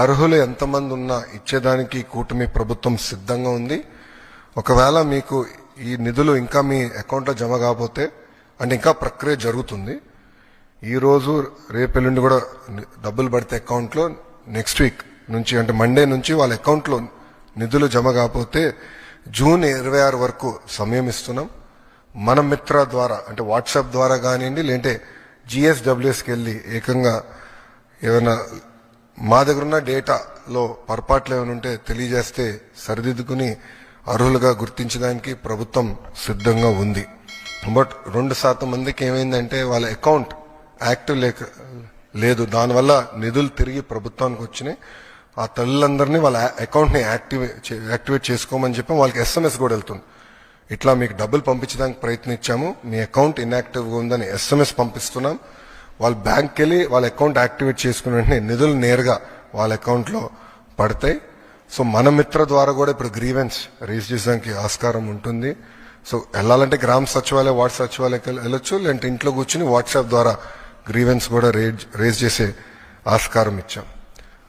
అర్హులు ఎంతమంది ఉన్నా ఇచ్చేదానికి కూటమి ప్రభుత్వం సిద్ధంగా ఉంది. ఒకవేళ మీకు ఈ నిధులు ఇంకా మీ అకౌంట్లో జమ కాకపోతే అంటే ఇంకా ప్రక్రియ జరుగుతుంది. ఈరోజు రేపెల్లుండి కూడా డబ్బులు పడితే అకౌంట్లో నెక్స్ట్ వీక్ నుంచి అంటే మండే నుంచి వాళ్ళ అకౌంట్లో నిధులు జమ కాకపోతే జూన్ 26 వరకు సమయం ఇస్తున్నాం. మన మిత్ర ద్వారా అంటే వాట్సాప్ ద్వారా కానివ్వండి, లేదంటే GSWSకి వెళ్ళి ఏకంగా ఏమైనా మా దగ్గర ఉన్న డేటాలో పొరపాట్లు ఏమైనా ఉంటే తెలియజేస్తే సరిదిద్దుకుని అర్హులుగా గుర్తించడానికి ప్రభుత్వం సిద్ధంగా ఉంది. బట్ 2% మందికి ఏమైందంటే వాళ్ళ అకౌంట్ యాక్టివ్ లేదు, దానివల్ల నిధులు తిరిగి ప్రభుత్వానికి వచ్చినాయి. ఆ తల్లులందరినీ వాళ్ళ అకౌంట్ని యాక్టివేట్ చేసుకోమని చెప్పి వాళ్ళకి SMS కూడా వెళ్తుంది. ఇట్లా మీకు డబ్బులు పంపించడానికి ప్రయత్నించాము, మీ అకౌంట్ ఇన్యాక్టివ్గా ఉందని SMS పంపిస్తున్నాం. వాళ్ళ బ్యాంక్కి వెళ్ళి వాళ్ళ అకౌంట్ యాక్టివేట్ చేసుకున్న వెంటనే నిధులు నేరుగా వాళ్ళ అకౌంట్లో పడతాయి. సో మన మిత్ర ద్వారా కూడా ఇప్పుడు గ్రీవెన్స్ రేజ్ చేయడానికి ఆస్కారం ఉంటుంది. సో వెళ్ళాలంటే గ్రామ సచివాలయం వార్డు సచివాలయకి వెళ్ళొచ్చు, లేదంటే ఇంట్లో కూర్చుని వాట్సాప్ ద్వారా గ్రీవెన్స్ కూడా రేజ్ చేసే ఆస్కారం ఇచ్చాం.